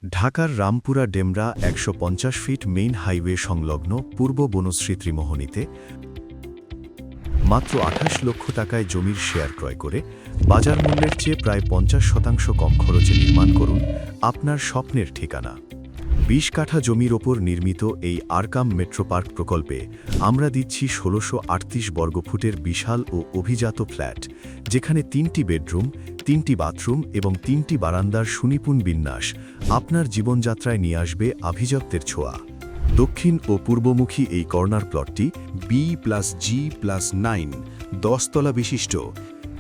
ঢাকার Rampura Demra ১৫০ feet main highway সংলগ্ন পূর্ব বনশ্রী ত্রিমোহনীতে মাত্র ২৮ লক্ষ টাকায় জমির শেয়ার ক্রয় করে বাজার মূল্যের চেয়ে প্রায় ৫০% কম খরচে নির্মাণ করুন আপনার স্বপ্নের ঠিকানা। ২০ কাঠা জমির ওপর নির্মিত এই আরকাম মেট্রো পার্ক প্রকল্পে আমরা দিচ্ছি ১৬৩৮ বর্গফুটের বিশাল ও অভিজাত ফ্ল্যাট, যেখানে ৩টি বেডরুম, ৩টি বাথরুম এবং 3টি বারান্দার সুনিপুণ বিন্যাস আপনার জীবনযাত্রায় নিয়ে আসবে আভিজাত্যের ছোঁয়া। দক্ষিণ ও পূর্বমুখী এই কর্নার প্লটটি B+G+9 10 তলা বিশিষ্ট,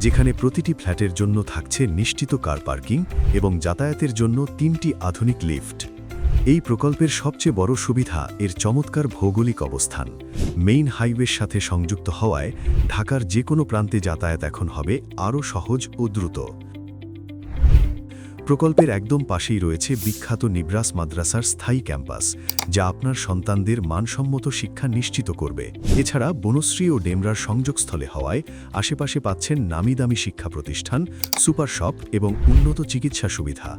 যেখানে প্রতিটি ফ্ল্যাটের জন্য থাকছে নিশ্চিত কার পার্কিং এবং যাতায়াতের জন্য 3টি আধুনিক লিফট। এই প্রকল্পের সবচেয়ে বড় সুবিধা এর চমৎকার ভৌগোলিক অবস্থান। মেইন হাইওয়ের সাথে সংযুক্ত হওয়ায় ঢাকার যে কোনো প্রান্তে যাতায়াত এখন হবে আরও সহজ ও দ্রুত। প্রকল্পের একদম পাশেই রয়েছে বিখ্যাত নিব্রাস মাদ্রাসার স্থায়ী ক্যাম্পাস, যা আপনার সন্তানদের মানসম্মত শিক্ষা নিশ্চিত করবে। এছাড়া বনশ্রী ও ডেমরার সংযোগস্থলে হওয়ায় আশেপাশে পাচ্ছেন নামিদামি শিক্ষা প্রতিষ্ঠান, সুপার শপ এবং উন্নত চিকিৎসা সুবিধা।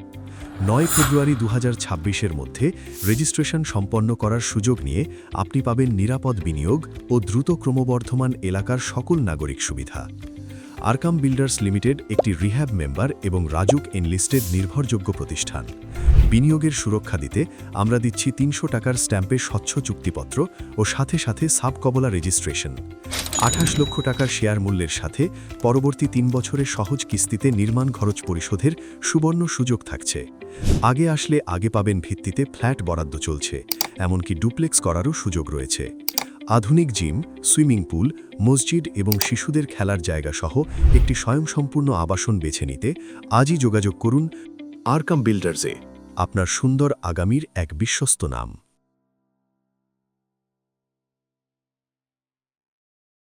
৯ ফেব্রুয়ারি ২০২৬-এর মধ্যে রেজিস্ট্রেশন সম্পন্ন করার সুযোগ নিয়ে আপনি পাবেন নিরাপদ বিনিয়োগ ও দ্রুত ক্রমবর্ধমান এলাকার সকল নাগরিক সুবিধা। আরকাম বিল্ডার্স লিমিটেড একটি রিহ্যাব মেম্বার এবং রাজুক এনলিস্টেড নির্ভরযোগ্য প্রতিষ্ঠান। বিনিয়োগের সুরক্ষা দিতে আমরা দিচ্ছি ৩০০ টাকার স্ট্যাম্পে স্বচ্ছ চুক্তিপত্র ও সাথে সাথে সাবকবলা রেজিস্ট্রেশন। ২৮ লক্ষ টাকার শেয়ার মূল্যের সাথে পরবর্তী ৩ বছরের সহজ কিস্তিতে নির্মাণ খরচ পরিশোধের সুবর্ণ সুযোগ থাকছে। আগে আসলে আগে পাবেন ভিত্তিতে ফ্ল্যাট বরাদ্দ চলছে, এমনকি ডুপ্লেক্স করারও সুযোগ রয়েছে। আধুনিক জিম, সুইমিং পুল, মসজিদ এবং শিশুদের খেলার জায়গা সহ একটি স্বয়ংসম্পূর্ণ আবাসন বেছে নিতে আজই যোগাযোগ করুন আরকাম বিল্ডার্সে, আপনার সুন্দর আগামীর এক বিশ্বস্ত নাম।